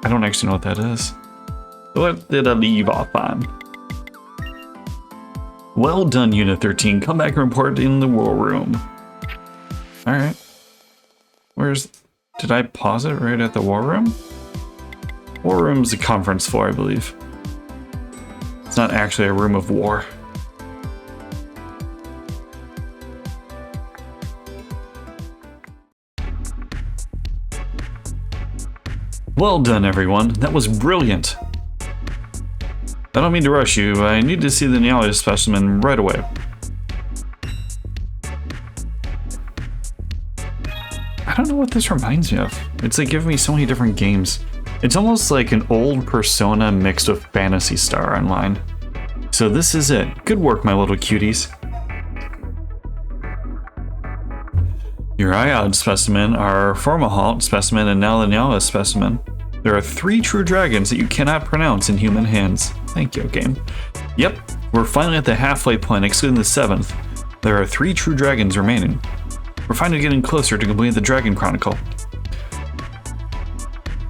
I don't actually know what that is. What did I leave off on? Well done, Unit 13. Come back and report in the war room. Alright. Did I pause it right at the war room? War room's a conference floor, I believe. It's not actually a room of war. Well done, everyone. That was brilliant. I don't mean to rush you, but I need to see the Nyala specimen right away. I don't know what this reminds me of. It's like giving me so many different games. It's almost like an old Persona mixed with Phantasy Star Online. So this is it. Good work, my little cuties. Your Iod specimen, our Formahalt specimen, and now the Nyala specimen. There are 3 true dragons that you cannot pronounce in human hands. Thank you, game. Yep, we're finally at the halfway point, excluding the 7th. There are 3 true dragons remaining. We're finally getting closer to completing the Dragon Chronicle.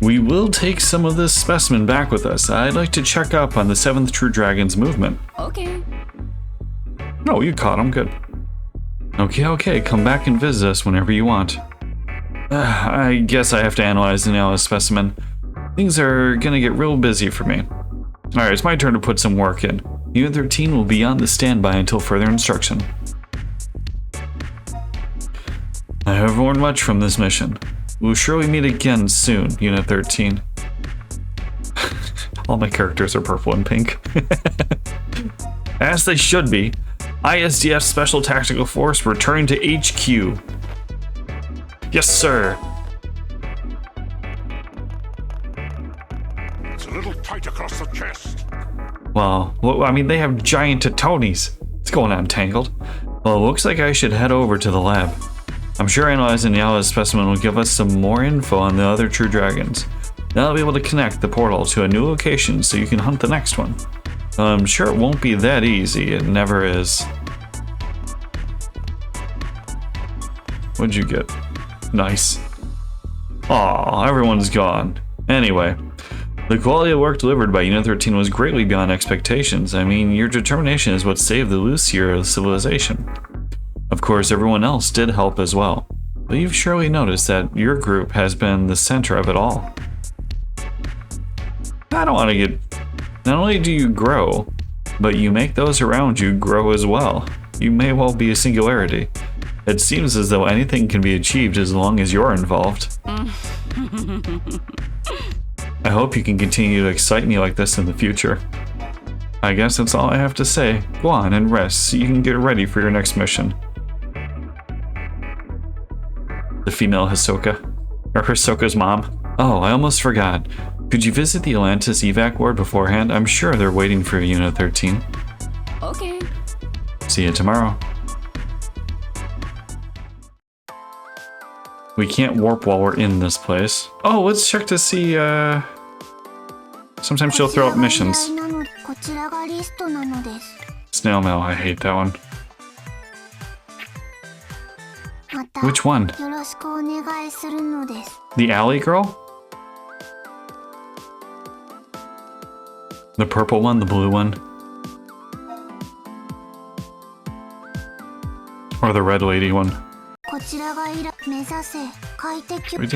We will take some of this specimen back with us. I'd like to check up on the 7th true dragon's movement. Okay. No, you caught him, good. Okay, come back and visit us whenever you want. I guess I have to analyze the Nyala specimen. Things are gonna get real busy for me. Alright, it's my turn to put some work in. Unit 13 will be on the standby until further instruction. I have learned much from this mission. We'll surely meet again soon, Unit 13. All my characters are purple and pink. As they should be. ISDF Special Tactical Force returning to HQ. Yes, sir. It's a little tight across the chest. Well, I mean, they have giant Titonis. What's going on, Tangled? Well, it looks like I should head over to the lab. I'm sure analyzing Nyala's specimen will give us some more info on the other true dragons. Then I'll be able to connect the portal to a new location so you can hunt the next one. I'm sure it won't be that easy. It never is. What'd you get? Nice. Aw, everyone's gone. Anyway, the quality of work delivered by Unit 13 was greatly beyond expectations. I mean, your determination is what saved the Lucier civilization. Of course, everyone else did help as well. But you've surely noticed that your group has been the center of it all. I don't want to get... Not only do you grow, but you make those around you grow as well. You may well be a singularity. It seems as though anything can be achieved as long as you're involved. I hope you can continue to excite me like this in the future. I guess that's all I have to say. Go on and rest so you can get ready for your next mission. The female Hisoka. Or Hisoka's mom. Oh, I almost forgot. Could you visit the Atlantis evac ward beforehand? I'm sure they're waiting for you, Unit 13. Okay. See you tomorrow. We can't warp while we're in this place. Oh, let's check to see, sometimes she'll throw out missions. Snail mail, I hate that one. Which one? The alley girl? The purple one, the blue one? Or the red lady one? We did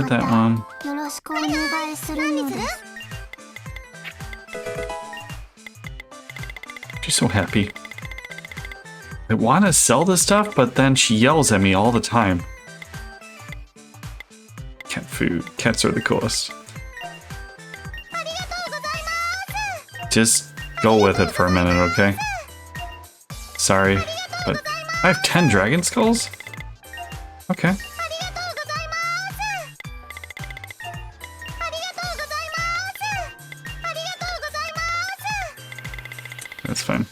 that one. She's so happy. I want to sell this stuff, but then she yells at me all the time. Cat food. Cats are the coolest. Just go with it for a minute, okay? Sorry, but I have 10 dragon skulls? Okay. That's fine.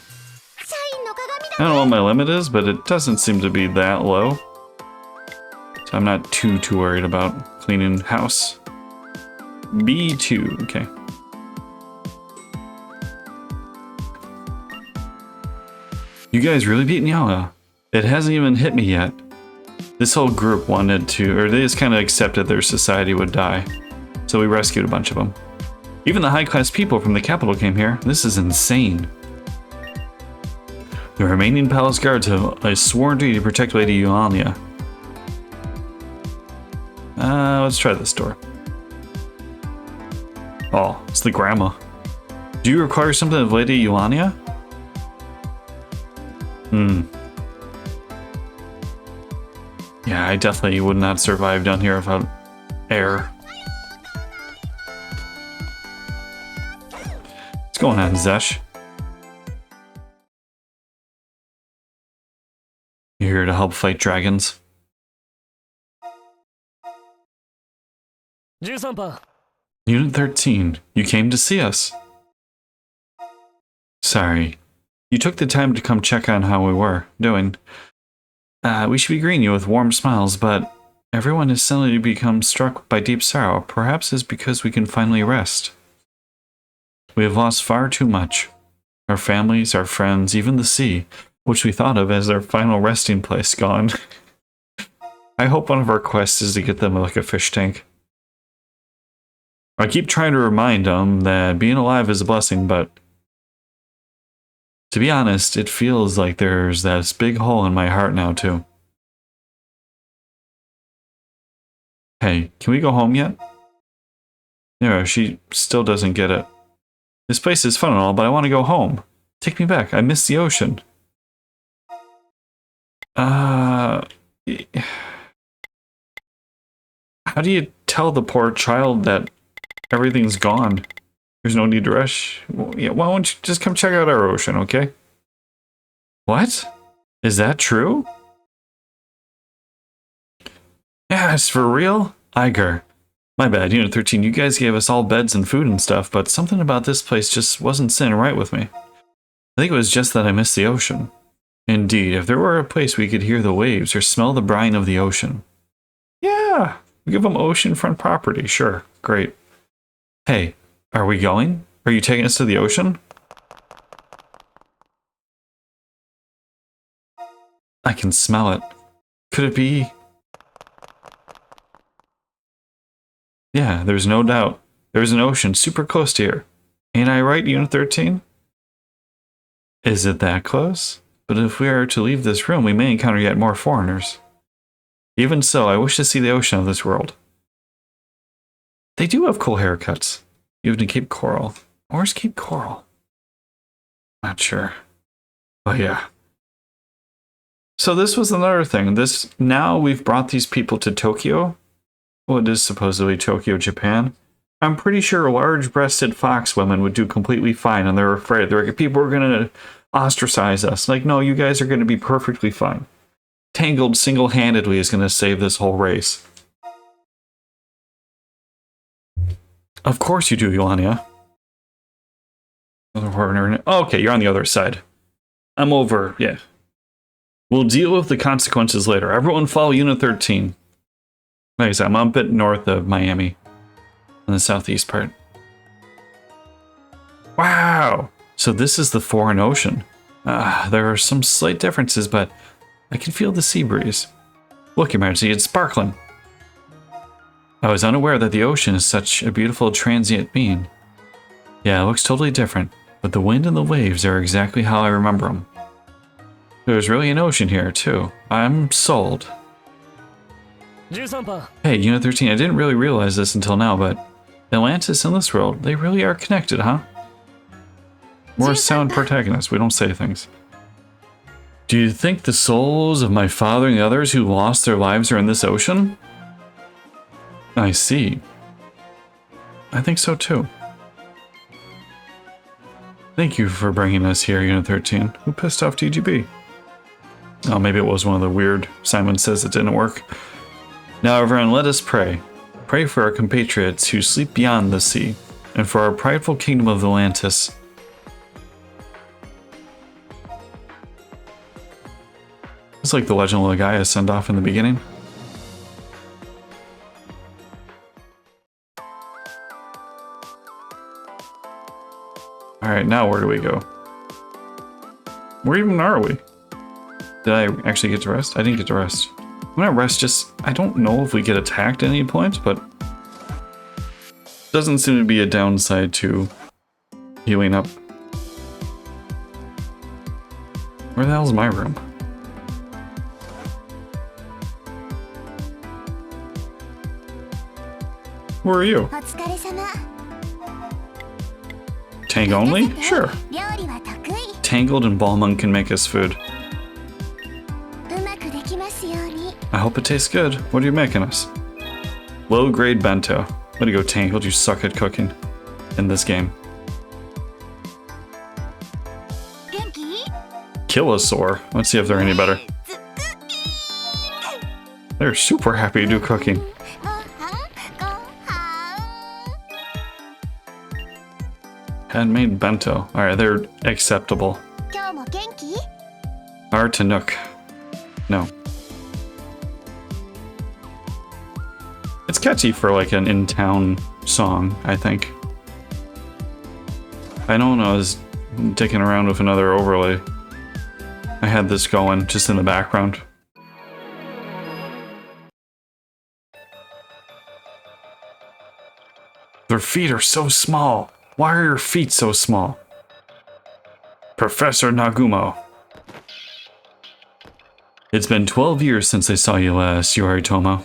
I don't know what my limit is, but it doesn't seem to be that low. So I'm not too worried about cleaning house. B2, okay. You guys really beat Nyala. It hasn't even hit me yet. This whole group wanted to, or they just kind of accepted their society would die. So we rescued a bunch of them. Even the high-class people from the capital came here. This is insane. The remaining palace guards have a sworn duty to protect Lady Eulalia. Let's try this door. Oh, it's the grandma. Do you require something of Lady Eulalia? Yeah, I definitely would not survive down here without air. What's going on, Zesh? You're here to help fight dragons? 13番 Unit 13, you came to see us. Sorry. You took the time to come check on how we were doing. We should be greeting you with warm smiles, but everyone has suddenly become struck by deep sorrow. Perhaps it's because we can finally rest. We have lost far too much. Our families, our friends, even the sea, which we thought of as our final resting place, gone. I hope one of our quests is to get them like a fish tank. I keep trying to remind them that being alive is a blessing, but to be honest, it feels like there's this big hole in my heart now, too. Hey, can we go home yet? No, she still doesn't get it. This place is fun and all, but I want to go home. Take me back. I miss the ocean. How do you tell the poor child that everything's gone? There's no need to rush. Well, yeah, why don't you just come check out our ocean, okay? What? Is that true? Yeah, it's for real? Iger. My bad, Unit 13, you guys gave us all beds and food and stuff, but something about this place just wasn't sitting right with me. I think it was just that I missed the ocean. Indeed, if there were a place we could hear the waves or smell the brine of the ocean. Yeah, we give them oceanfront property, sure, great. Hey, are we going? Are you taking us to the ocean? I can smell it. Could it be? Yeah, there's no doubt. There's an ocean super close to here. Ain't I right, Unit 13? Is it that close? But if we are to leave this room, we may encounter yet more foreigners. Even so, I wish to see the ocean of this world. They do have cool haircuts. Even to Cape Coral. Where's Cape Coral? Not sure. But yeah. So this was another thing. Now we've brought these people to Tokyo. Well, it is supposedly Tokyo, Japan. I'm pretty sure large-breasted fox women would do completely fine, and they're afraid. They're like, people are going to ostracize us. Like, no, you guys are going to be perfectly fine. Tangled single-handedly is going to save this whole race. Of course you do, Eulalia. Oh, okay, you're on the other side. I'm over, yeah. We'll deal with the consequences later. Everyone follow Unit 13. Like I said, I'm a bit north of Miami. In the southeast part. Wow! So this is the foreign ocean. There are some slight differences, but I can feel the sea breeze. Look, Your Majesty, it's sparkling. I was unaware that the ocean is such a beautiful transient being. Yeah, it looks totally different, but the wind and the waves are exactly how I remember them. There's really an ocean here, too. I'm sold. 13番 Hey, Unit 13, I didn't really realize this until now, but Atlantis and this world, they really are connected, huh? We're sound protagonists, we don't say things. Do you think the souls of my father and the others who lost their lives are in this ocean? I see. I think so too. Thank you for bringing us here, Unit 13. Who pissed off TGB? Oh, maybe it was one of the weird Simon Says it didn't work. Now everyone, let us pray. Pray for our compatriots who sleep beyond the sea, and for our prideful kingdom of Atlantis. It's like the Legend of Legaia send off in the beginning. Alright, now where do we go? Where even are we? Did I actually get to rest? I didn't get to rest. I'm gonna rest just... I don't know if we get attacked at any point, but... Doesn't seem to be a downside to healing up. Where the hell's my room? Where are you? Tank only? Sure. Tangled and Balmung can make us food. I hope it tastes good. What are you making us? Low grade bento. Way to go, Tangled. You suck at cooking in this game. Kilosaur. Let's see if they're any better. They're super happy to do cooking. Handmade bento. Alright, they're acceptable. Artanook. No. It's catchy for like an in-town song, I think. I know when I was dicking around with another overlay, I had this going just in the background. Their feet are so small. Why are your feet so small? Professor Nagumo. It's been 12 years since I saw you last, Yoritomo.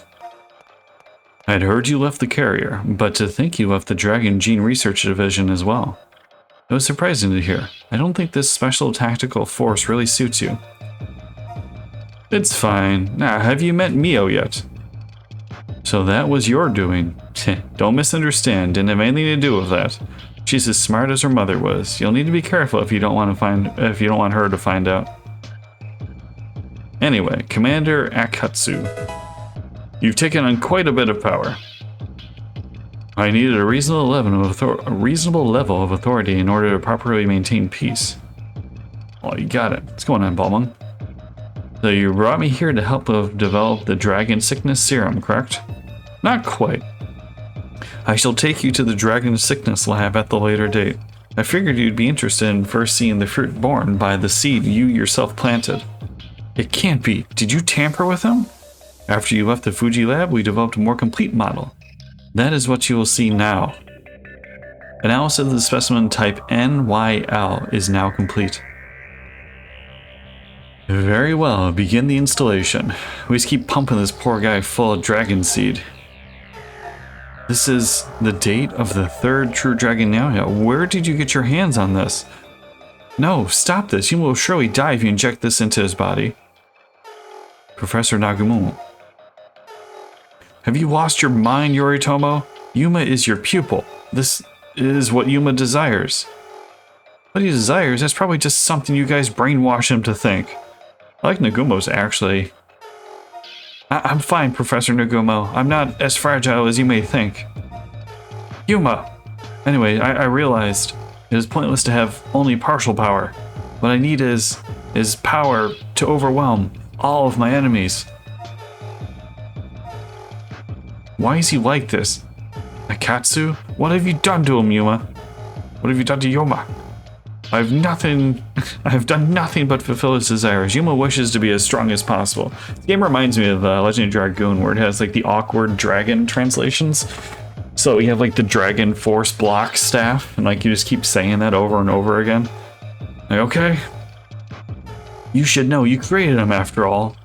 I'd heard you left the carrier, but to think you left the Dragon Gene Research Division as well. It was surprising to hear. I don't think this special tactical force really suits you. It's fine. Now, have you met Mio yet? So that was your doing. Don't misunderstand, didn't have anything to do with that. She's as smart as her mother was. You'll need to be careful if you don't want her to find out. Anyway, Commander Akatsu. You've taken on quite a bit of power. I needed a reasonable level of authority in order to properly maintain peace. Well, you got it. What's going on, Balmung? So you brought me here to help develop the Dragon Sickness Serum, correct? Not quite. I shall take you to the Dragon Sickness Lab at the later date. I figured you'd be interested in first seeing the fruit born by the seed you yourself planted. It can't be. Did you tamper with them? After you left the Fuji lab, we developed a more complete model. That is what you will see now. Analysis of the specimen type NYL is now complete. Very well, begin the installation. We just keep pumping this poor guy full of dragon seed. This is the date of the third true dragon now. Where did you get your hands on this? No, stop this. You will surely die if you inject this into his body. Professor Nagumo. Have you lost your mind, Yoritomo? Yuma is your pupil. This is what Yuma desires. What he desires, that's probably just something you guys brainwash him to think. I like Nagumo's actually. I'm fine, Professor Nagumo. I'm not as fragile as you may think. Yuma! Anyway, I realized it is pointless to have only partial power. What I need is power to overwhelm all of my enemies. Why is he like this? Akatsu? What have you done to him, Yuma? What have you done to Yuma? I have done nothing but fulfill his desires. Yuma wishes to be as strong as possible. This game reminds me of Legend of Dragoon, where it has like the awkward dragon translations. So you have like the Dragon Force block staff, and like you just keep saying that over and over again. Like, okay. You should know, you created him after all.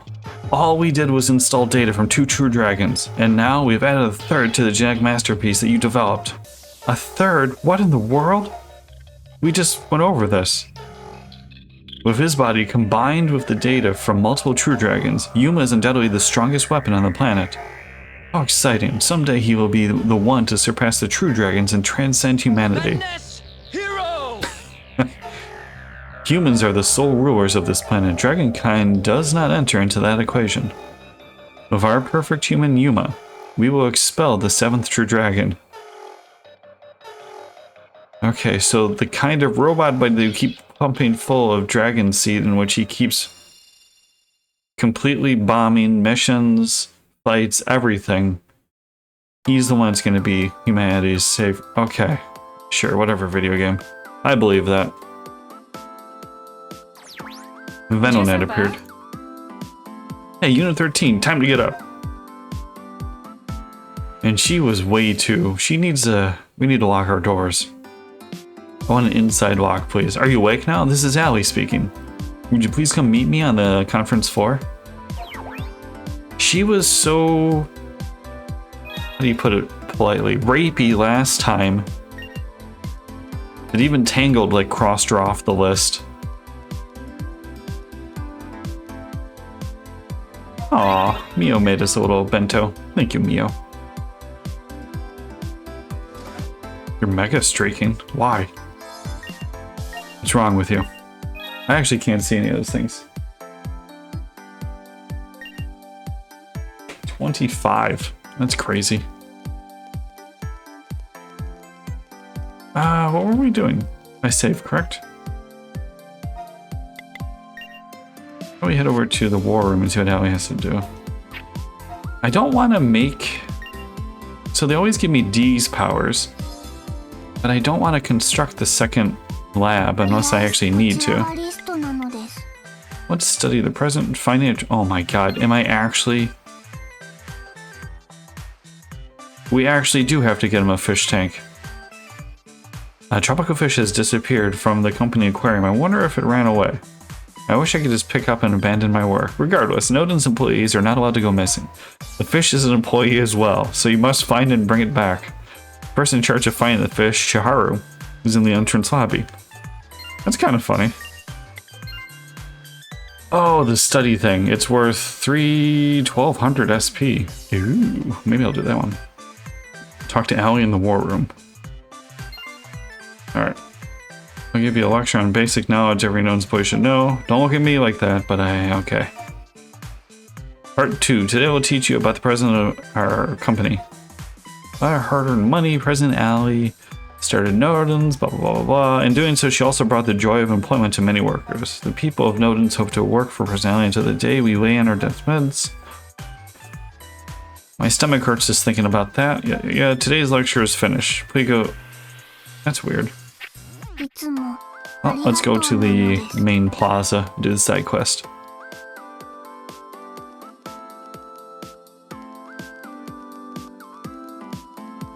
All we did was install data from 2 true dragons, and now we've added a third to the genetic masterpiece that you developed. A third? What in the world? We just went over this. With his body combined with the data from multiple true dragons, Yuma is undoubtedly the strongest weapon on the planet. How exciting. Someday he will be the one to surpass the true dragons and transcend humanity. Hero! Humans are the sole rulers of this planet. Dragonkind does not enter into that equation. With our perfect human Yuma, we will expel the 7th true dragon. Okay, so the kind of robot that you keep pumping full of dragon seed, in which he keeps completely bombing missions, fights, everything. He's the one that's going to be humanity's safe. Okay, sure, whatever, video game. I believe that. Venonet appeared. Hey, Unit 13, time to get up. And she was way too. She needs a We need to lock our doors. I want an inside lock, please. Are you awake now? This is Allie speaking. Would you please come meet me on the conference floor? She was so... how do you put it politely? Rapey last time. It even Tangled like crossed her off the list. Aw, Mio made us a little bento. Thank you, Mio. You're mega streaking. Why? What's wrong with you? I actually can't see any of those things. 25. That's crazy. What were we doing? I saved, correct? Why don't we head over to the war room and see what Allie has to do? I don't want to make... so they always give me D's powers. But I don't want to construct the second lab unless I actually need to. Let's study the present financial... oh my god, am I actually... we actually do have to get him a fish tank. A tropical fish has disappeared from the company aquarium. I wonder if it ran away. I wish I could just pick up and abandon my work. Regardless, Noden's employees are not allowed to go missing. The fish is an employee as well, so you must find and bring it back. The person in charge of finding the fish, Shiharu, is in the entrance lobby. That's kind of funny. Oh, the study thing. It's worth 1200 SP. Ooh, maybe I'll do that one. Talk to Allie in the war room. Alright. I'll give you a lecture on basic knowledge every known employee should know. Don't look at me like that, but okay. Part 2. Today we'll teach you about the president of our company. Our hard-earned money, President Allie started Nodens, blah, blah, blah, blah, blah. In doing so, she also brought the joy of employment to many workers. The people of Nodens hope to work for President Allie until the day we lay on our deathbeds. My stomach hurts just thinking about that. Yeah, today's lecture is finished. Please go... that's weird. Well, let's go to the main plaza, do the side quest.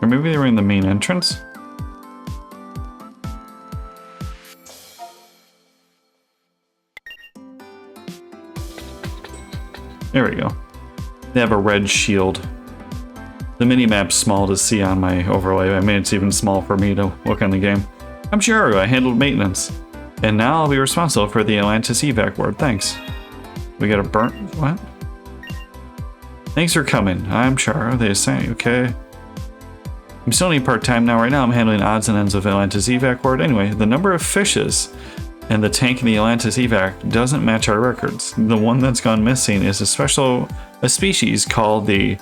Or maybe they were in the main entrance? There we go. They have a red shield. The mini-map's small to see on my overlay. I mean, it's even small for me to look on the game. I'm Shiharu, I handled maintenance. And now I'll be responsible for the Atlantis evac ward, thanks. We got a burnt... what? Thanks for coming. I'm Shiharu, they assign you, okay? I'm still only part-time now. Right now I'm handling odds and ends of Atlantis evac ward. Anyway, the number of fishes and the tank in the Atlantis evac doesn't match our records. The one that's gone missing is a species called the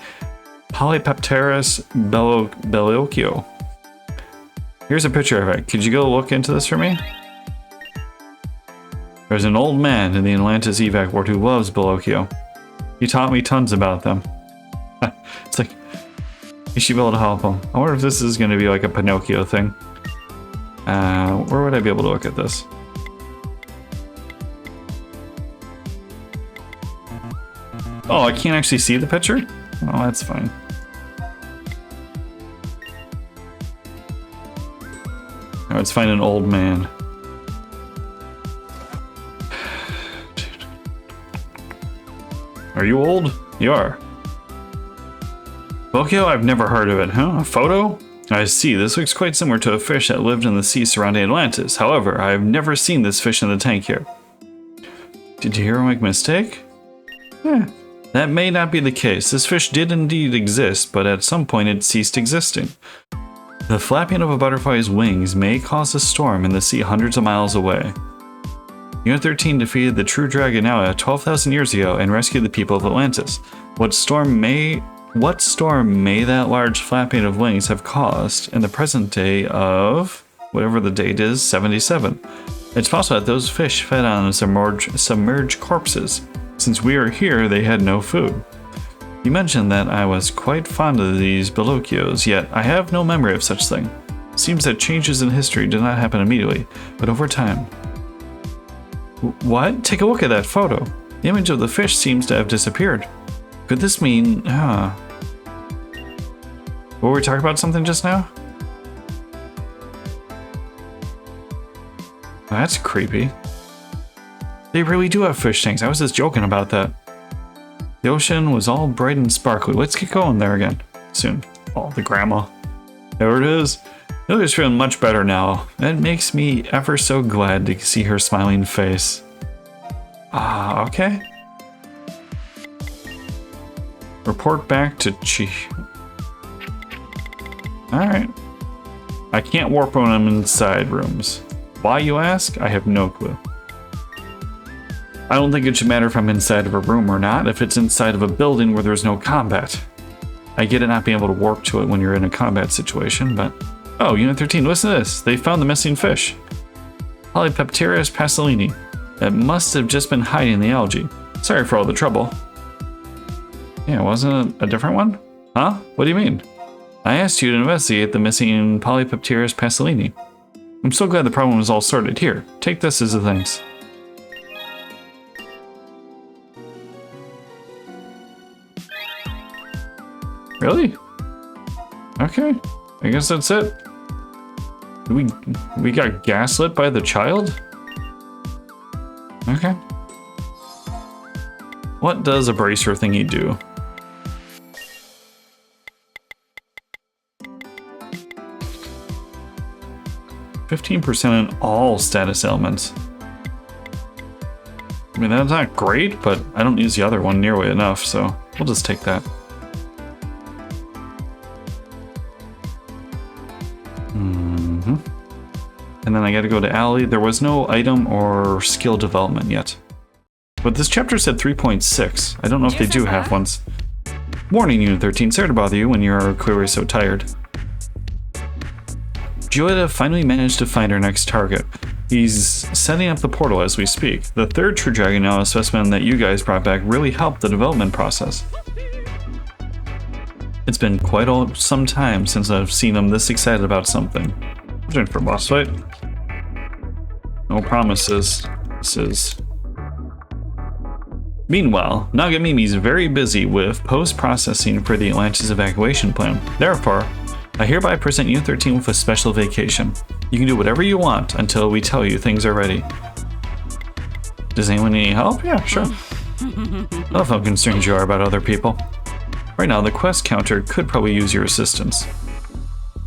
Polypepterus belloquio. Here's a picture of it. Could you go look into this for me? There's an old man in the Atlantis evac ward who loves belloquio. He taught me tons about them. It's like, you should be able to help him. I wonder if this is going to be like a Pinocchio thing. Where would I be able to look at this? Oh, I can't actually see the picture? Oh, that's fine. Oh, let's find an old man. Are you old? You are. Belloquio? I've never heard of it, huh? A photo? I see. This looks quite similar to a fish that lived in the sea surrounding Atlantis. However, I have never seen this fish in the tank here. Did you hear I make a mistake? That may not be the case. This fish did indeed exist, but at some point it ceased existing. The flapping of a butterfly's wings may cause a storm in the sea hundreds of miles away. Unit 13 defeated the true dragon Alia 12,000 years ago and rescued the people of Atlantis. What storm may that large flapping of wings have caused in the present day of, whatever the date is, 77? It's possible that those fish fed on submerged corpses. Since we are here, they had no food. You mentioned that I was quite fond of these belloquios, yet I have no memory of such thing. Seems that changes in history did not happen immediately, but over time. What? Take a look at that photo. The image of the fish seems to have disappeared. Could this mean... Were we talking about something just now? That's creepy. They really do have fish tanks. I was just joking about that. The ocean was all bright and sparkly. Let's get going there again soon. Oh, the grandma. There it is. Lily's feeling much better now. It makes me ever so glad to see her smiling face. Ah, okay. Report back to Chi. Alright. I can't warp when I'm inside rooms. Why, you ask? I have no clue. I don't think it should matter if I'm inside of a room or not, if it's inside of a building where there's no combat. I get it not being able to warp to it when you're in a combat situation, but... Oh, Unit 13, listen to this. They found the missing fish. Polypepterus pasolini. It must have just been hiding in the algae. Sorry for all the trouble. Yeah, wasn't it a different one? Huh? What do you mean? I asked you to investigate the missing Polypepterus pasolini. I'm so glad the problem was all sorted. Here, take this as a thanks. Really? Okay, I guess that's it. We got gaslit by the child? Okay. What does a bracer thingy do? %, in all status elements. I mean, that's not great, but I don't use the other one nearly enough, so we'll just take that. And then I gotta go to Alley. There was no item or skill development yet. But this chapter said 3.6. I don't know if they do have ones. Warning, Unit 13. Sorry to bother you when you're clearly so tired. Joetta finally managed to find her next target. He's setting up the portal as we speak. The third True Dragon Now specimen that you guys brought back really helped the development process. It's been quite some time since I've seen him this excited about something. Turn for a boss fight. No promises. This is. Meanwhile, Nagamimi's very busy with post-processing for the Atlantis evacuation plan. Therefore, I hereby present Unit 13 with a special vacation. You can do whatever you want until we tell you things are ready. Does anyone need any help? Yeah, sure. I love how concerned you are about other people. Right now, the quest counter could probably use your assistance.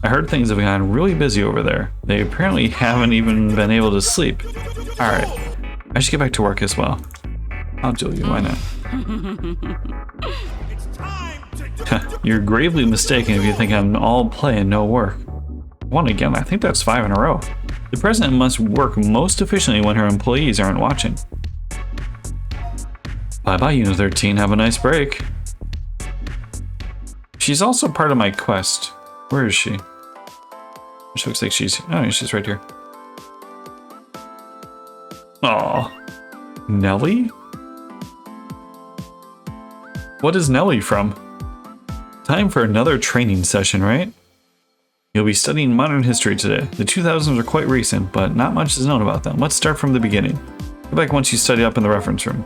I heard things have gotten really busy over there. They apparently haven't even been able to sleep. Alright, I should get back to work as well. I'll do you, why not? You're gravely mistaken if you think I'm all play and no work. One again, I think that's 5 in a row. The president must work most efficiently when her employees aren't watching. Bye-bye, Unit 13, have a nice break. She's also part of my quest. Where is she? She looks like she's right here. Aw. Nelly? What is Nelly from? Time for another training session, right? You'll be studying modern history today. The 2000s are quite recent, but not much is known about them. Let's start from the beginning. Go back once you study up in the reference room.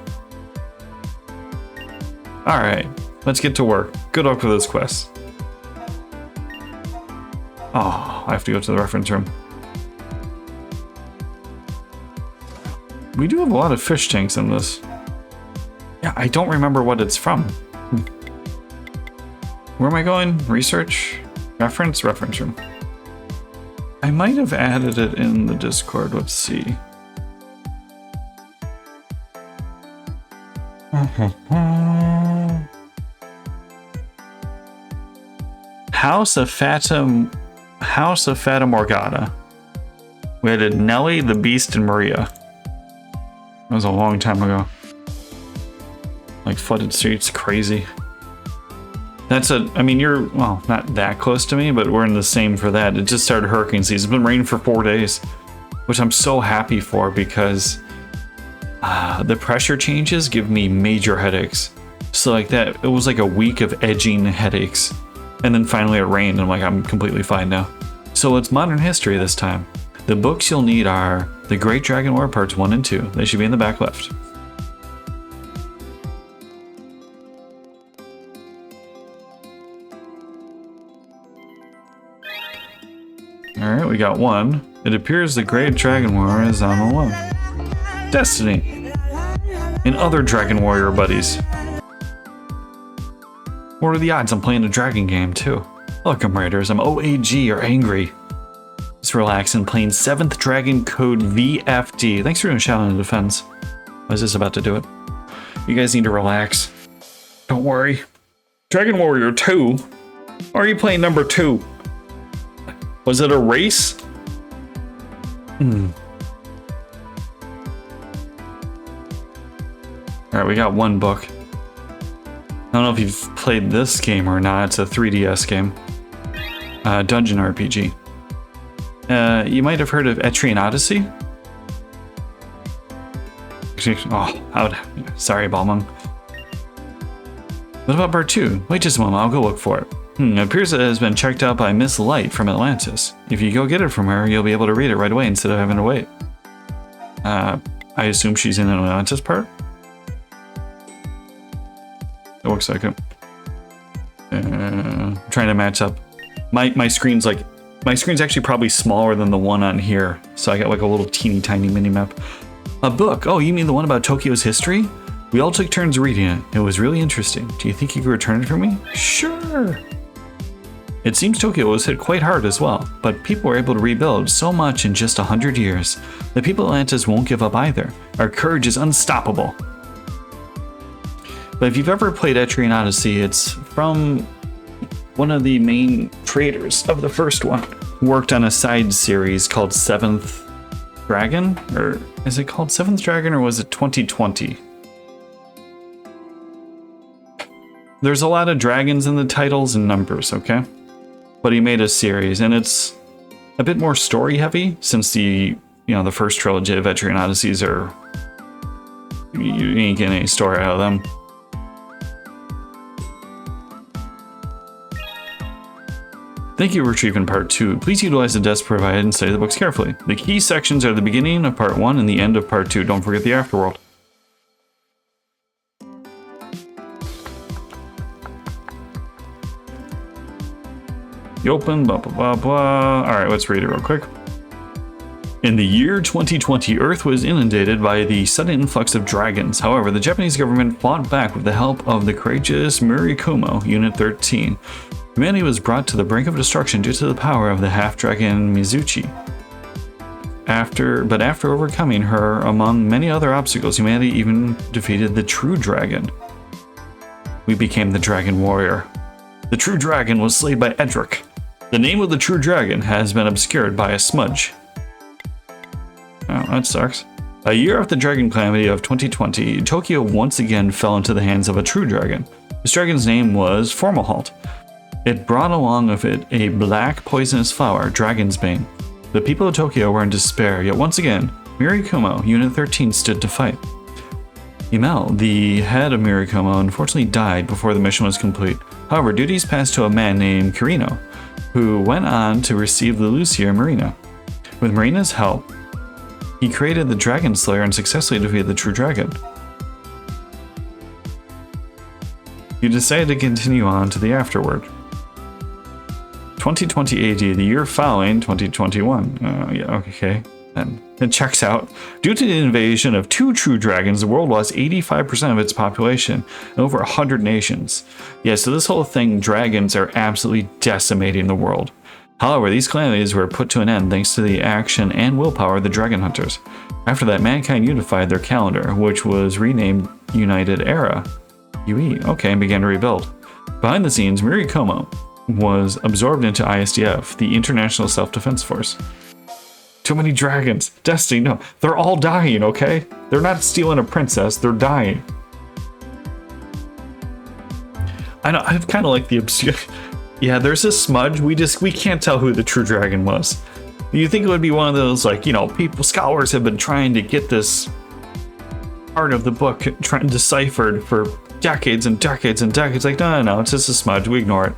Alright, let's get to work. Good luck with this quest. Oh, I have to go to the reference room. We do have a lot of fish tanks in this. Yeah, I don't remember what it's from. Where am I going? Research? Reference room. I might have added it in the Discord. Let's see. House of Fata Morgana. We added Nelly, the Beast, and Maria. That was a long time ago. Like flooded streets, crazy. I mean, you're, well, not that close to me, but we're in the same for that. It just started hurricane season. It's been raining for 4 days, which I'm so happy for because the pressure changes give me major headaches. So like that, it was like a week of edging headaches. And then finally it rained, and I'm like, I'm completely fine now. So it's modern history this time. The books you'll need are The Great Dragon War Parts 1 and 2. They should be in the back left. Alright, we got one. It appears the Great Dragon Warrior is on the low. Destiny. And other Dragon Warrior buddies. What are the odds I'm playing a dragon game too? Welcome Raiders, I'm OAG or angry. Just relax and playing 7th Dragon Code VFD. Thanks for doing Shadow in Defense. I was just about to do it. You guys need to relax. Don't worry. Dragon Warrior 2? Are you playing number 2? Was it a race? Alright, we got one book. I don't know if you've played this game or not. It's a 3DS game. Dungeon RPG. You might have heard of Etrian Odyssey? Sorry, Balmung. What about part 2? Wait just a moment, I'll go look for it. It appears it has been checked out by Miss Light from Atlantis. If you go get it from her, you'll be able to read it right away instead of having to wait. I assume she's in an Atlantis part? It looks like it. Trying to match up. My screen's actually probably smaller than the one on here, so I got like a little teeny tiny mini map. A book. Oh, you mean the one about Tokyo's history? We all took turns reading it. It was really interesting. Do you think you could return it for me? Sure. It seems Tokyo was hit quite hard as well, but people were able to rebuild so much in just 100 years. The people of Atlantis won't give up either. Our courage is unstoppable. But if you've ever played Etrian Odyssey, it's from one of the main traders of the first one. Worked on a side series called 7th Dragon? Or is it called 7th Dragon or was it 2020? There's a lot of dragons in the titles and numbers, okay? But he made a series, and it's a bit more story heavy since the first trilogy of Etrian Odysseys are, you ain't getting any story out of them. Thank you for retrieving part 2. Please utilize the desk provided and study the books carefully. The key sections are the beginning of part 1 and the end of part 2. Don't forget the afterworld. You open, blah, blah, blah, blah. Alright, let's read it real quick. In the year 2020, Earth was inundated by the sudden influx of dragons. However, the Japanese government fought back with the help of the courageous Murikumo, Unit 13. Humanity was brought to the brink of destruction due to the power of the half-dragon Mizuchi. After overcoming her, among many other obstacles, humanity even defeated the true dragon. We became the Dragon Warrior. The true dragon was slain by Edric. The name of the true dragon has been obscured by a smudge. Oh, that sucks. A year after the Dragon Calamity of 2020, Tokyo once again fell into the hands of a true dragon. This dragon's name was Formahalt. It brought along with it a black poisonous flower, Dragon's Bane. The people of Tokyo were in despair, yet once again, Murikumo, Unit 13, stood to fight. Imel, the head of Murikumo, unfortunately died before the mission was complete. However, duties passed to a man named Kirino, who went on to receive the Lucia Marina. With Marina's help, he created the Dragon Slayer and successfully defeated the true dragon. You decided to continue on to the afterward. 2020 AD, the year following 2021. Yeah, okay. And it checks out. Due to the invasion of 2 true dragons, the world lost 85% of its population and over 100 nations. Yeah, so this whole thing, dragons are absolutely decimating the world. However, these calamities were put to an end thanks to the action and willpower of the Dragon Hunters. After that, mankind unified their calendar, which was renamed United Era, UE, okay, and began to rebuild. Behind the scenes, Murikumo was absorbed into ISDF, the International Self-Defense Force. Too many dragons. Destiny, no. They're all dying, okay? They're not stealing a princess, they're dying. I know, I've kind of like the obscure... Yeah, there's a smudge. We can't tell who the true dragon was. You think it would be one of those, like, scholars have been trying to get this part of the book deciphered for decades and decades and decades. Like, no, it's just a smudge. We ignore it.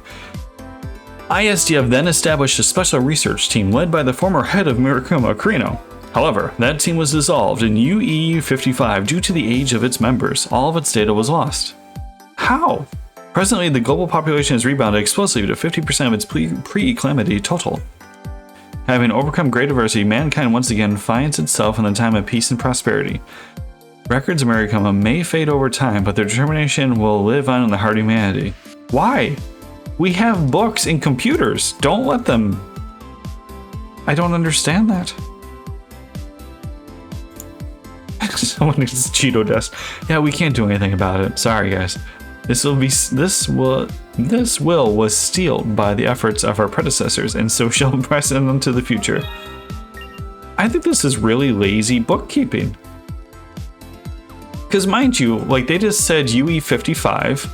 ISDF then established a special research team led by the former head of Murikumo, Kirino. However, that team was dissolved in UE55 due to the age of its members. All of its data was lost. How? Presently, the global population has rebounded explosively to 50% of its pre-calamity total. Having overcome great adversity, mankind once again finds itself in the time of peace and prosperity. Records of Americana may fade over time, but their determination will live on in the heart of humanity. Why? We have books and computers. Don't let them. I don't understand that. Someone needs Cheeto dust. Yeah, we can't do anything about it. Sorry, guys. This will was sealed by the efforts of our predecessors, and so shall press into the future. I think this is really lazy bookkeeping. Because mind you, like they just said UE 55,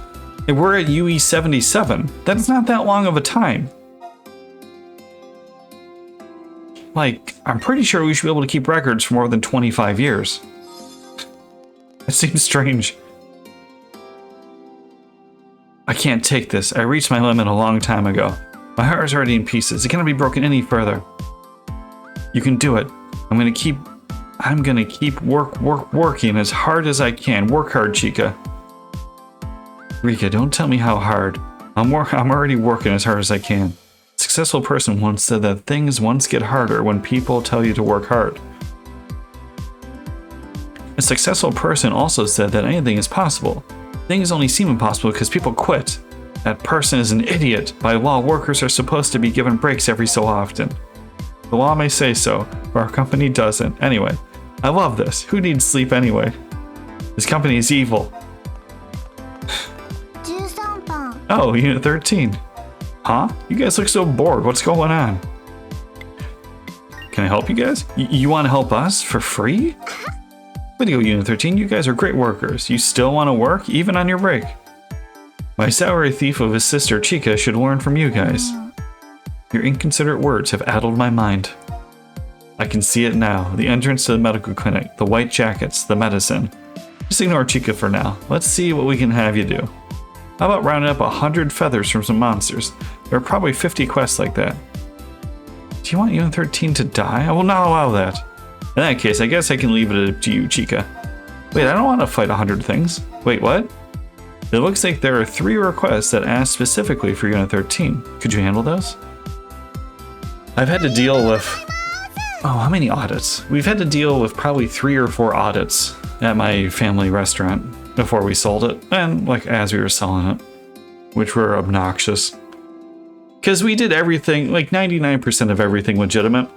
and we're at UE 77. That's not that long of a time. Like, I'm pretty sure we should be able to keep records for more than 25 years. That seems strange. I can't take this. I reached my limit a long time ago. My heart is already in pieces. It cannot be broken any further. You can do it. I'm gonna keep working as hard as I can. Work hard, Chica. Rika, don't tell me how hard. I'm already working as hard as I can. A successful person once said that things once get harder when people tell you to work hard. A successful person also said that anything is possible. Things only seem impossible because people quit. That person is an idiot. By law, workers are supposed to be given breaks every so often. The law may say so, but our company doesn't. Anyway, I love this. Who needs sleep anyway? This company is evil. Oh, Unit 13. Huh? You guys look so bored. What's going on? Can I help you guys? You want to help us for free? Way to go, Unit 13. You guys are great workers. You still want to work, even on your break. My salary thief of his sister, Chica, should learn from you guys. Your inconsiderate words have addled my mind. I can see it now. The entrance to the medical clinic, the white jackets, the medicine. Just ignore Chica for now. Let's see what we can have you do. How about rounding up 100 feathers from some monsters? There are probably 50 quests like that. Do you want Unit 13 to die? I will not allow that. In that case, I guess I can leave it up to you, Chica. Wait, I don't want to fight 100 things. Wait, what? It looks like there are 3 requests that ask specifically for Unit 13. Could you handle those? I've had to deal with... Oh, how many audits? We've had to deal with probably 3 or 4 audits at my family restaurant before we sold it, and like as we were selling it, which were obnoxious. Because we did everything, like 99% of everything legitimate.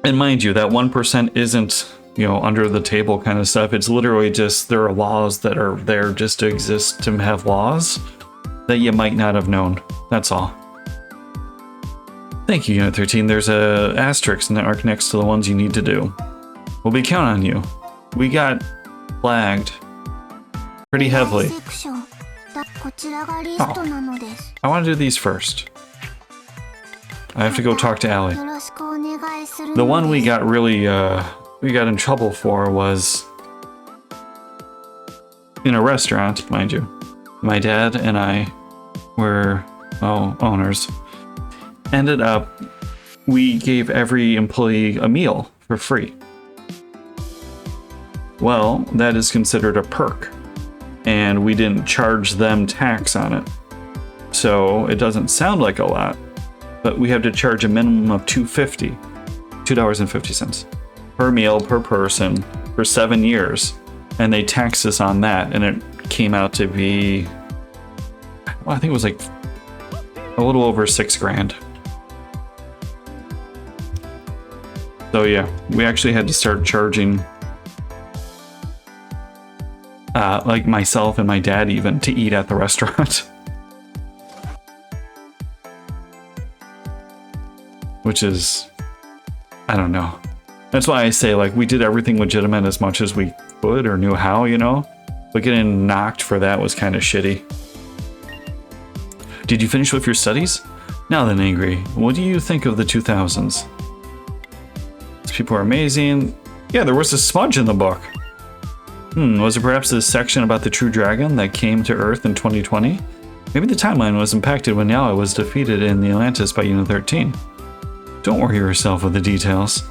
And mind you, that 1% isn't, you know, under the table kind of stuff. It's literally just there are laws that are there just to exist to have laws that you might not have known. That's all. Thank you, Unit 13. There's a asterisk network next to the ones you need to do. We'll be counting on you. We got flagged pretty heavily. Oh. I want to do these first. I have to go talk to Allie. The one we got really, we got in trouble for was in a restaurant, mind you. My dad and I were, owners. Ended up, we gave every employee a meal for free. Well, that is considered a perk, and we didn't charge them tax on it. So it doesn't sound like a lot, but we have to charge a minimum of $2.50 per meal per person for 7 years, and they taxed us on that, and it came out to be, well, I think it was like a little over $6,000. So yeah, we actually had to start charging like myself and my dad even to eat at the restaurant. Which is, I don't know. That's why I say, like, we did everything legitimate as much as we could or knew how, you know? But getting knocked for that was kind of shitty. Did you finish with your studies? Now then, Angry, what do you think of the 2000s? These people are amazing. Yeah, there was a smudge in the book. Was it perhaps this section about the true dragon that came to Earth in 2020? Maybe the timeline was impacted when Yala was defeated in the Atlantis by Unit 13. Don't worry yourself with the details.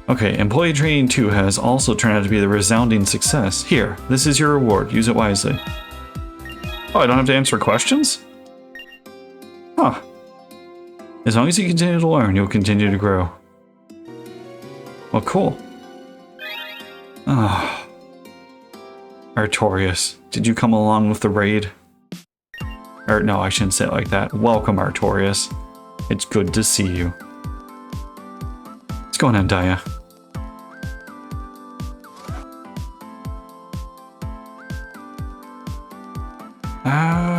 Okay, Employee Training 2 has also turned out to be the resounding success. Here, this is your reward. Use it wisely. Oh, I don't have to answer questions? Huh. As long as you continue to learn, you'll continue to grow. Well, cool. Ah. Artorias, did you come along with the raid? Or no, I shouldn't say it like that. Welcome, Artorias. It's good to see you. What's going on, Daya?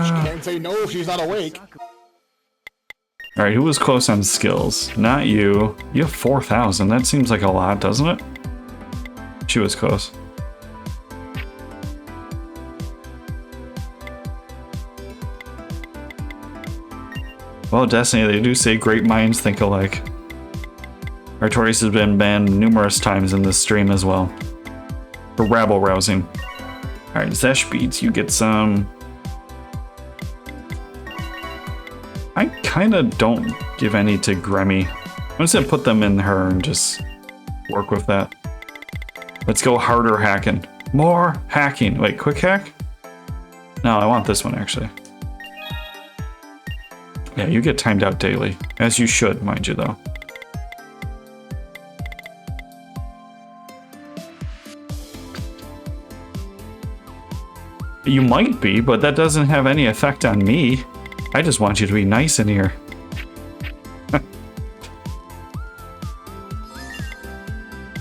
She can't say no if she's not awake. Alright, who was close on skills? Not you. You have 4,000. That seems like a lot, doesn't it? She was close. Well, Destiny, they do say great minds think alike. Artorias has been banned numerous times in this stream as well. For rabble rousing. Alright, Zesh Beats, you get some... I kinda don't give any to Gremmy. I'm just gonna put them in her and just work with that. Let's go harder hacking. More hacking. Wait, quick hack? No, I want this one actually. Yeah, you get timed out daily. As you should, mind you though. You might be, but that doesn't have any effect on me. I just want you to be nice in here.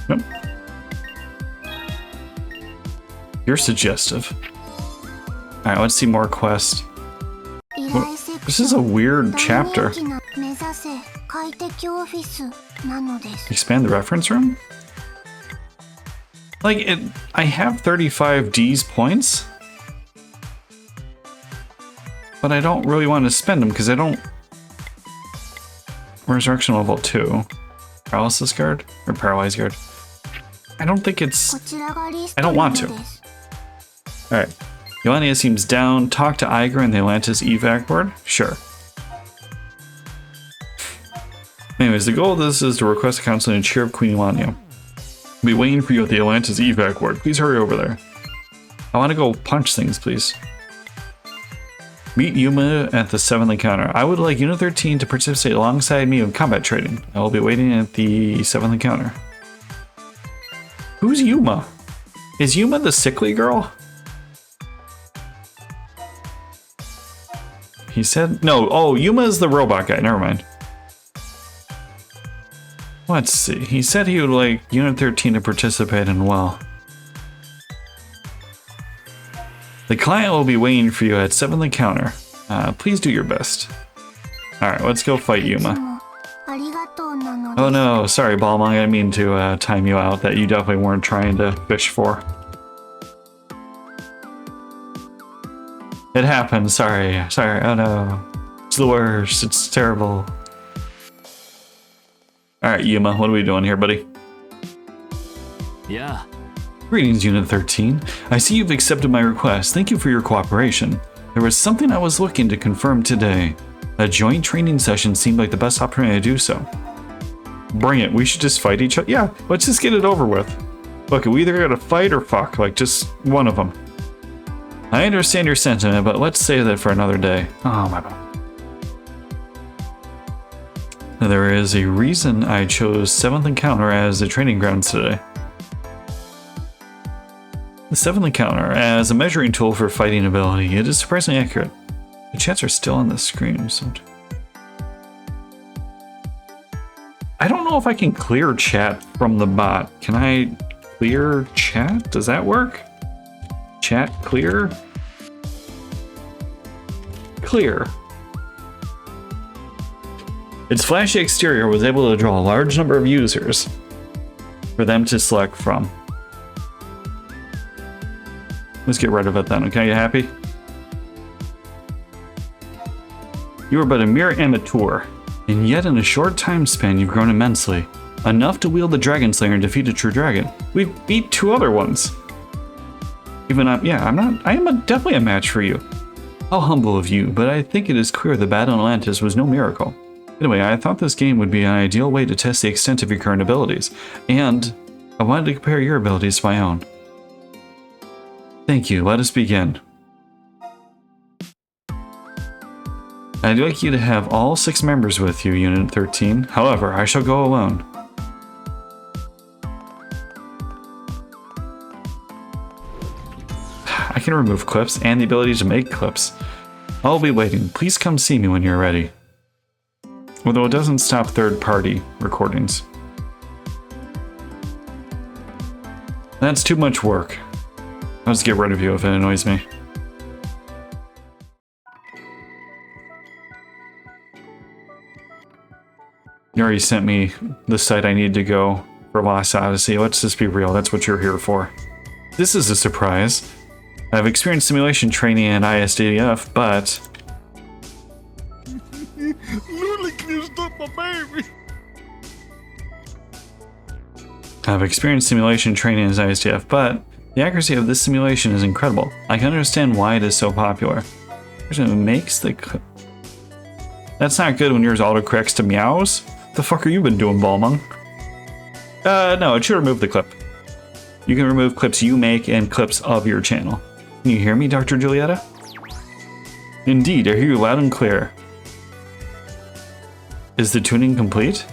Nope. You're suggestive. Alright, let's see more quests. This is a weird chapter. Expand the reference room? Like, I have 35 D's points. But I don't really want to spend them because I don't... Resurrection level 2. Paralysis guard? Or paralyzed guard? I don't think it's... I don't want to. Alright. Yolania seems down. Talk to Iger and the Atlantis evac board? Sure. Anyways, the goal of this is to request a counseling and cheer up Queen Yolania. I'll be waiting for you at the Atlantis evac board. Please hurry over there. I want to go punch things, please. Meet Yuma at the 7th encounter. I would like Unit 13 to participate alongside me in combat training. I will be waiting at the 7th encounter. Who's Yuma? Is Yuma the sickly girl? He said... No, oh, Yuma is the robot guy. Never mind. Let's see. He said he would like Unit 13 to participate in well. The client will be waiting for you at 7th encounter. Please do your best. Alright, let's go fight Yuma. Oh no, sorry Balm, I didn't mean to time you out. That you definitely weren't trying to fish for. It happened, sorry, oh no. It's the worst, it's terrible. Alright Yuma, what are we doing here, buddy? Yeah. Greetings, Unit 13. I see you've accepted my request. Thank you for your cooperation. There was something I was looking to confirm today. A joint training session seemed like the best opportunity to do so. Bring it. We should just fight each other. Yeah, let's just get it over with. Look, we either gotta fight or fuck. Like, just one of them. I understand your sentiment, but let's save that for another day. Oh, my bad. There is a reason I chose 7th Encounter as the training grounds today. The 7th Encounter, as a measuring tool for fighting ability, it is surprisingly accurate. The chats are still on the screen. So I don't know if I can clear chat from the bot. Can I clear chat? Does that work? Chat clear? Clear. Its flashy exterior was able to draw a large number of users for them to select from. Let's get rid of it then, okay? You happy? You are but a mere amateur, and yet in a short time span you've grown immensely. Enough to wield the Dragon Slayer and defeat a true dragon. We've beat 2 other ones. Even I am definitely a match for you. How humble of you, but I think it is clear the battle in Atlantis was no miracle. Anyway, I thought this game would be an ideal way to test the extent of your current abilities, and I wanted to compare your abilities to my own. Thank you, let us begin. I'd like you to have all 6 members with you, Unit 13. However, I shall go alone. I can remove clips and the ability to make clips. I'll be waiting. Please come see me when you're ready. Although it doesn't stop third-party recordings. That's too much work. I'll just get rid of you if it annoys me. You already sent me the site I need to go for Lost Odyssey. Let's just be real, that's what you're here for. This is a surprise. I've experienced simulation training in ISDF, but... Literally used up my baby. I've experienced simulation training in ISDF, but the accuracy of this simulation is incredible. I can understand why it is so popular. It makes the... That's not good when yours autocorrects to meows. What the fuck are you been doing, Balmung? No, it should remove the clip. You can remove clips you make and clips of your channel. Can you hear me, Dr. Julietta? Indeed, I hear you loud and clear. Is the tuning complete?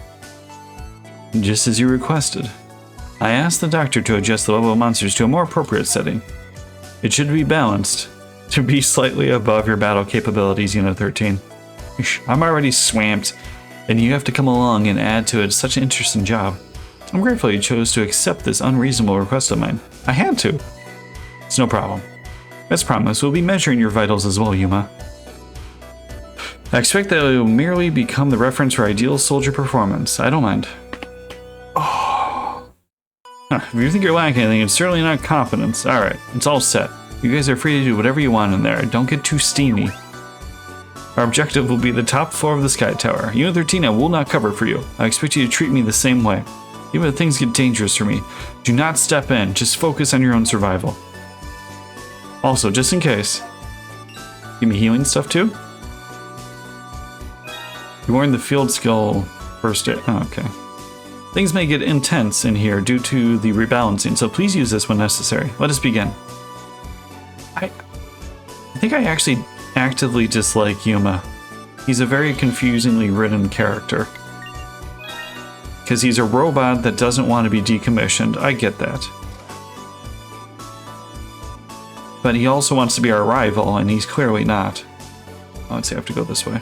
Just as you requested. I asked the doctor to adjust the level of monsters to a more appropriate setting. It should be balanced to be slightly above your battle capabilities, Unit 13. I'm already swamped, and you have to come along and add to it such an interesting job. I'm grateful you chose to accept this unreasonable request of mine. I had to. It's no problem. As promised, we'll be measuring your vitals as well, Yuma. I expect that it will merely become the reference for ideal soldier performance. I don't mind. Oh. Huh, if you think you're lacking anything, it's certainly not confidence. Alright, it's all set. You guys are free to do whatever you want in there. Don't get too steamy. Our objective will be the top floor of the Sky Tower. Unit 13 I will not cover for you. I expect you to treat me the same way. Even if things get dangerous for me, do not step in. Just focus on your own survival. Also, just in case, give me healing stuff too? You're wearing the field skill first aid. Oh, okay. Things may get intense in here due to the rebalancing, so please use this when necessary. Let us begin. I think I actually actively dislike Yuma. He's a very confusingly written character. Because he's a robot that doesn't want to be decommissioned. I get that. But he also wants to be our rival, and he's clearly not. Oh, let's see, I have to go this way.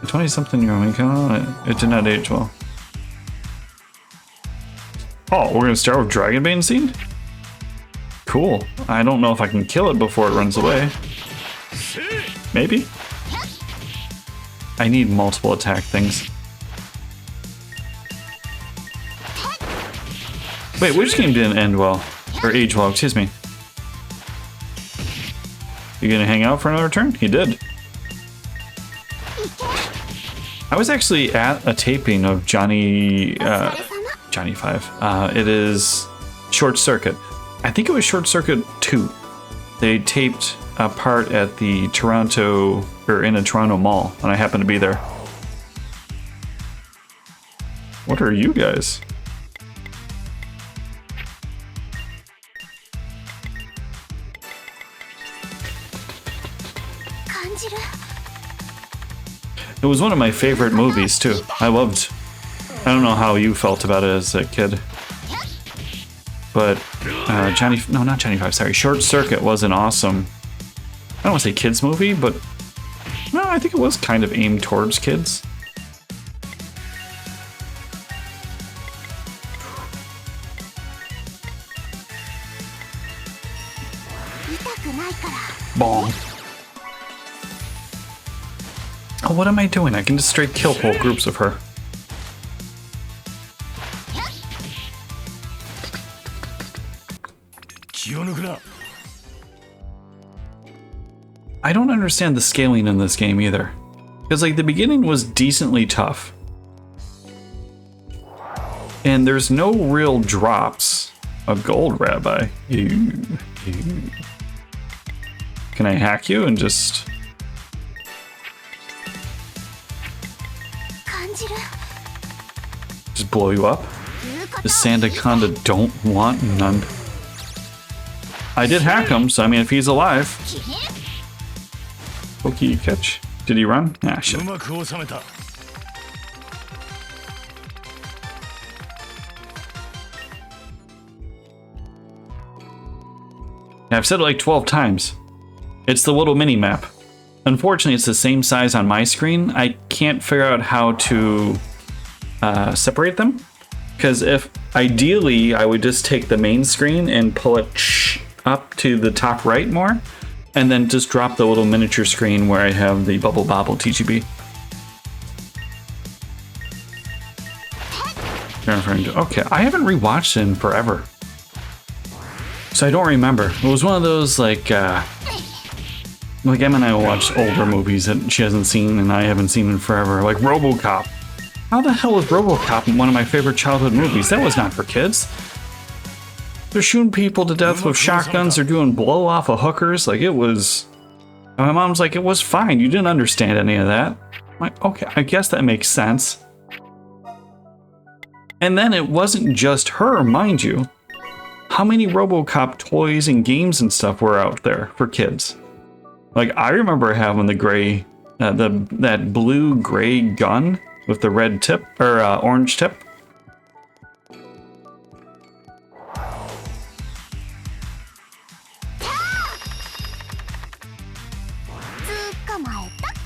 20-something-year-old, it did not age well. Oh, we're gonna start with Dragonbane Scene? Cool. I don't know if I can kill it before it runs away. Maybe? I need multiple attack things. Wait, which game didn't end well? Or age well, excuse me. You gonna hang out for another turn? He did. I was actually at a taping of Johnny 5. It is Short Circuit. I think it was Short Circuit 2. They taped a part at the Toronto, or in a Toronto mall, and I happened to be there. What are you guys? It was one of my favorite movies, too. I don't know how you felt about it as a kid. But, not Johnny 5, sorry. Short Circuit was an awesome, I don't want to say kids movie, but, no, I think it was kind of aimed towards kids. Bong. Oh, what am I doing? I can just straight kill whole groups of her. I don't understand the scaling in this game either. Because, like, the beginning was decently tough. And there's no real drops. A gold rabbi. Ew. Ew. Can I hack you and just... just blow you up? The Sandaconda don't want none. I did hack him, so I mean, if he's alive. Pokey catch. Did he run? Ah, shit. うまく収めた I've said it like 12 times. It's the little mini map. Unfortunately, it's the same size on my screen. I can't figure out how to separate them. Because if ideally I would just take the main screen and pull it up to the top right more, and then just drop the little miniature screen where I have the Bubble Bobble TGB. Okay, I haven't rewatched it in forever. So I don't remember. It was one of those like Em and I will watch older movies that she hasn't seen and I haven't seen in forever, like RoboCop. How the hell was RoboCop one of my favorite childhood movies? That was not for kids. They're shooting people to death with shotguns. They're doing blow off of hookers. Like, it was... My mom's like, it was fine. You didn't understand any of that. I'm like, okay, I guess that makes sense. And then it wasn't just her, mind you. How many RoboCop toys and games and stuff were out there for kids? Like, I remember having the gray... that blue-gray gun with the red tip, or orange tip.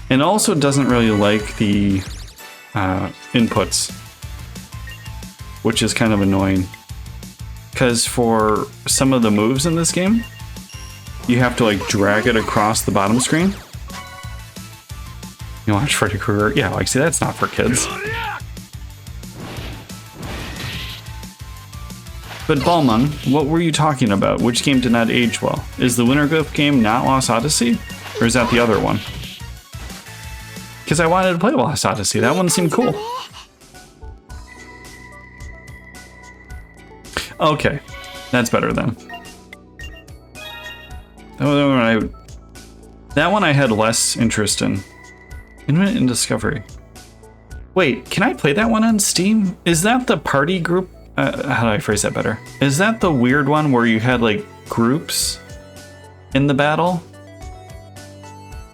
And also doesn't really like the inputs, which is kind of annoying. Because for some of the moves in this game, you have to like drag it across the bottom screen. You watch Freddy Krueger? Yeah, like, see, that's not for kids. But Balmung, what were you talking about? Which game did not age well? Is the Winter Glyph game not Lost Odyssey? Or is that the other one? Because I wanted to play Lost Odyssey. That one seemed cool. Okay, that's better then. That one I had less interest in. Infinite in Discovery. Wait, can I play that one on Steam? Is that the party group? How do I phrase that better? Is that the weird one where you had like groups in the battle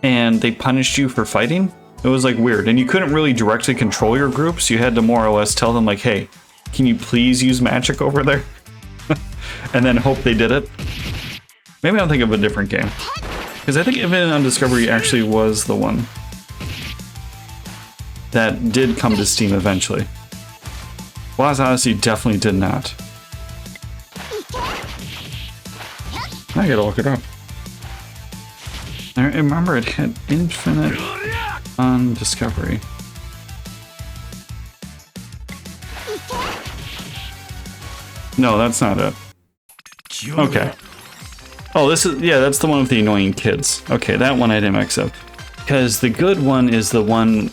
and they punished you for fighting? It was like weird, and you couldn't really directly control your groups. You had to more or less tell them like, hey, can you please use magic over there? And then hope they did it. Maybe I'll think of a different game. Because I think Infinite on Discovery actually was the one that did come to Steam eventually. Lost Odyssey definitely did not. I gotta look it up. I remember it had Infinite on Discovery. No, that's not it. Okay. Oh, this is, yeah, that's the one with the annoying kids. Okay, that one I didn't accept. Because the good one is the one...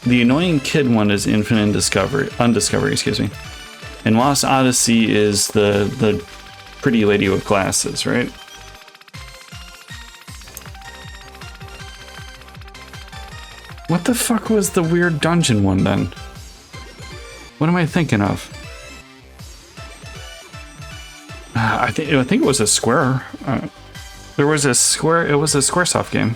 The annoying kid one is Infinite Undiscovery, excuse me. And Lost Odyssey is the pretty lady with glasses, right? What the fuck was the weird dungeon one then? What am I thinking of? I think it was a Square. There was a Square. It was a SquareSoft game.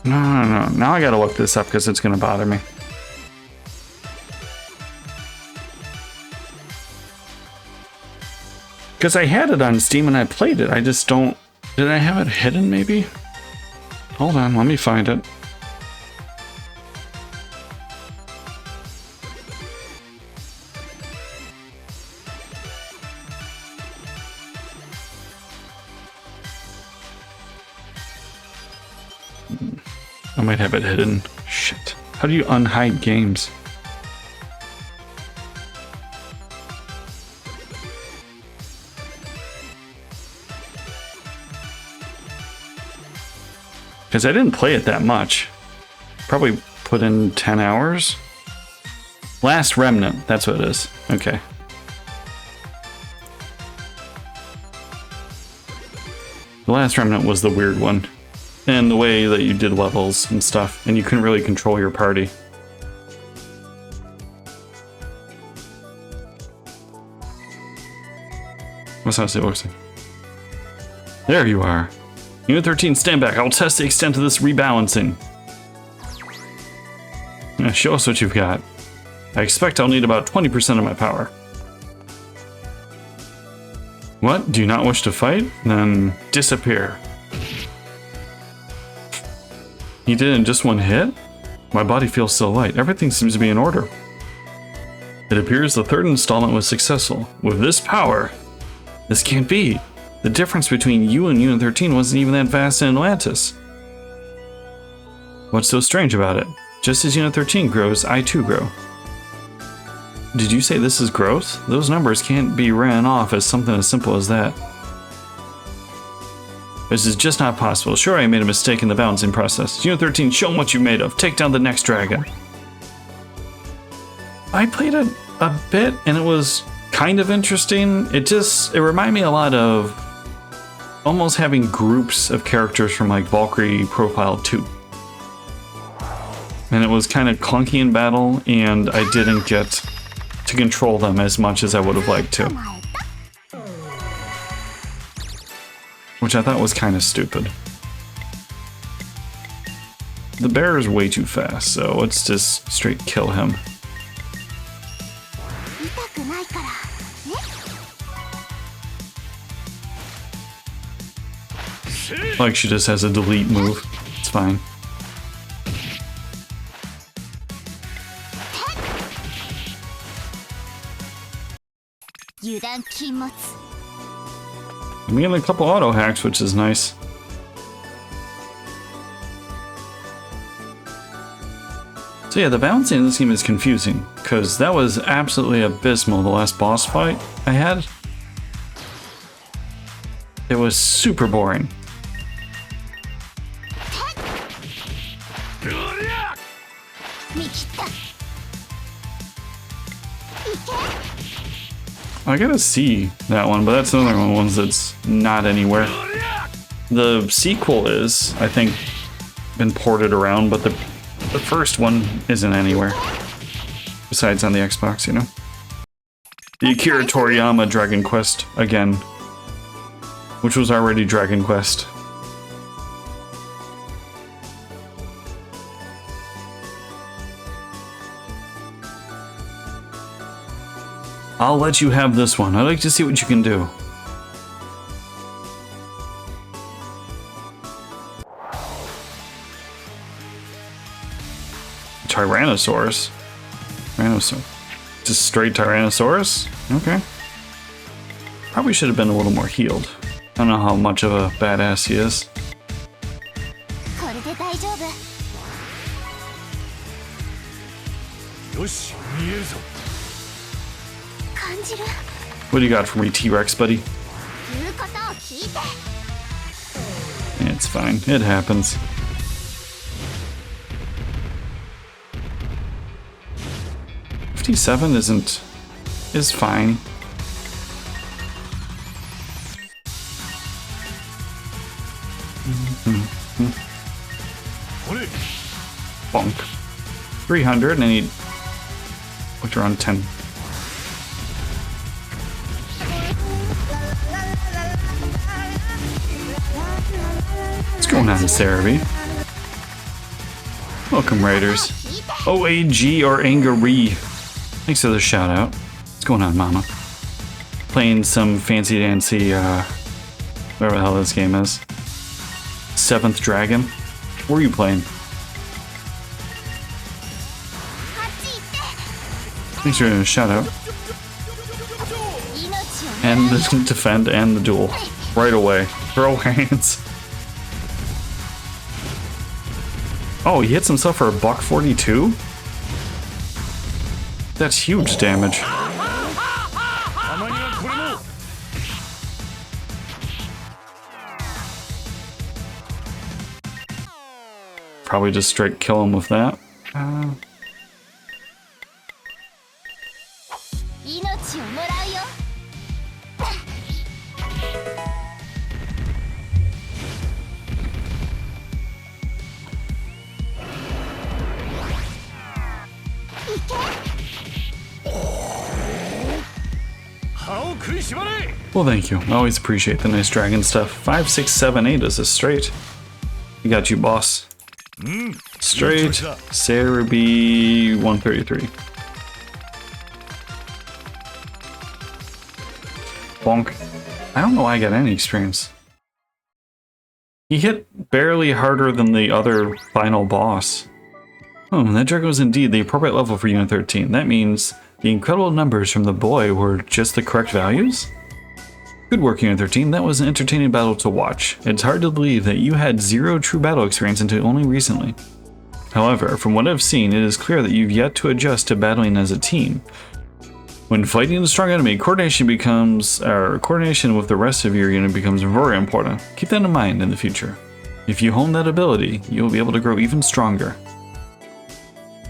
No. Now I gotta look this up because it's gonna bother me. Because I had it on Steam and I played it. I just don't... Did I have it hidden maybe? Hold on, let me find it. I might have it hidden. Shit. How do you unhide games? Because I didn't play it that much. Probably put in 10 hours. Last Remnant, that's what it is. Okay. The Last Remnant was the weird one. And the way that you did levels and stuff, and you couldn't really control your party. That's how it looks like. There you are. Unit 13, stand back. I'll test the extent of this rebalancing. Now show us what you've got. I expect I'll need about 20% of my power. What? Do you not wish to fight? Then disappear. He did it in just one hit? My body feels so light. Everything seems to be in order. It appears the third installment was successful. With this power, this can't be. The difference between you and Unit 13 wasn't even that vast in Atlantis. What's so strange about it? Just as Unit 13 grows, I too grow. Did you say this is growth? Those numbers can't be ran off as something as simple as that. This is just not possible. Sure, I made a mistake in the balancing process. Unit 13, show them what you're made of. Take down the next dragon. I played it a bit, and it was kind of interesting. It reminded me a lot of almost having groups of characters from like Valkyrie Profile 2. And it was kind of clunky in battle, and I didn't get to control them as much as I would have liked to. Which I thought was kind of stupid. The bear is way too fast, so let's just straight kill him. Like she just has a delete move. It's fine. I'm getting a couple auto hacks, which is nice. So yeah, the balancing in this game is confusing, because that was absolutely abysmal the last boss fight I had. It was super boring. I gotta see that one, but that's another one of the ones that's not anywhere. The sequel is, I think, been ported around, but the first one isn't anywhere. Besides on the Xbox, you know. The Akira Toriyama Dragon Quest again, which was already Dragon Quest. I'll let you have this one. I'd like to see what you can do. Tyrannosaurus. Just straight Tyrannosaurus? Okay. Probably should have been a little more healed. I don't know how much of a badass he is. What do you got for me, T-Rex, buddy? It's fine. It happens. $57 is fine. Bonk. 300, and I need... Which are on 10. What's going on, Cerebi? Welcome, Raiders. OAG or Angery. Thanks for the shout out. What's going on, Mama? Playing some fancy dancy, whatever the hell this game is. 7th Dragon. What are you playing? Thanks for the shout out. And the defend and the duel. Right away. Throw hands. Oh, he hits himself for a $142? That's huge damage. Probably just straight kill him with that. Well, thank you. I always appreciate the nice dragon stuff. 5, 6, 7, 8 is a straight. We got you, boss. Straight. Sarah B 133. Bonk. I don't know why I got any experience. He hit barely harder than the other final boss. That Draco was indeed the appropriate level for Unit 13. That means the incredible numbers from the boy were just the correct values? Good work, Unit 13. That was an entertaining battle to watch. It's hard to believe that you had zero true battle experience until only recently. However, from what I've seen, it is clear that you've yet to adjust to battling as a team. When fighting a strong enemy, coordination with the rest of your unit becomes very important. Keep that in mind in the future. If you hone that ability, you will be able to grow even stronger.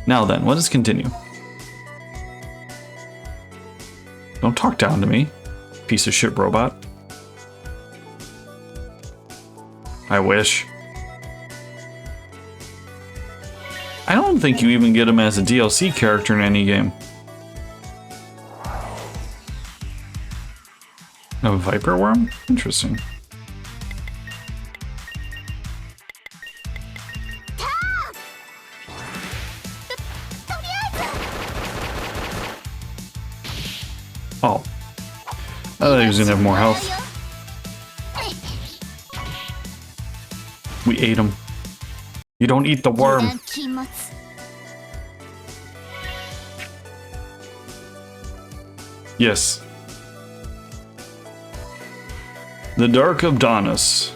Now then, let us continue. Don't talk down to me, piece of shit robot. I wish. I don't think you even get him as a DLC character in any game. A viper worm? Interesting. Oh. I thought he was gonna have more health. We ate him. You don't eat the worm. Yes. The Dark of Daunus.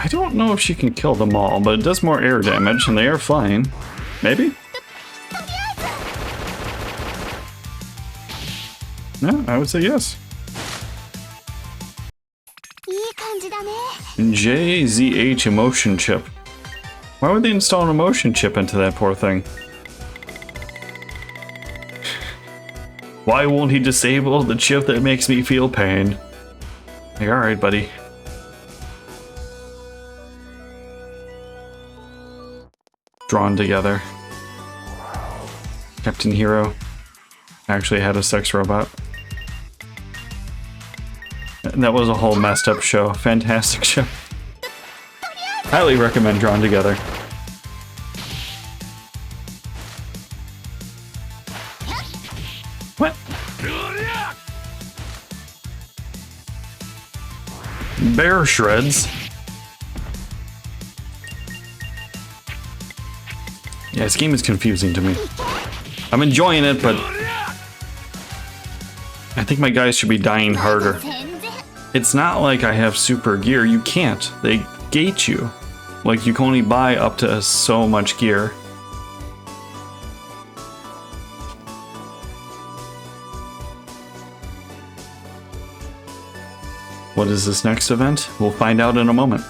I don't know if she can kill them all, but it does more air damage, and they are flying. Maybe? Yeah, I would say yes. JZH emotion chip. Why would they install an emotion chip into that poor thing? Why won't he disable the chip that makes me feel pain? Like, alright, buddy. Drawn together. Captain Hero actually had a sex robot. And that was a whole messed up show. Fantastic show. Highly recommend Drawn Together. What? Bear shreds. Yeah, this game is confusing to me. I'm enjoying it, but I think my guys should be dying harder. It's not like I have super gear. You can't. They gate you. Like, you can only buy up to so much gear. What is this next event? We'll find out in a moment.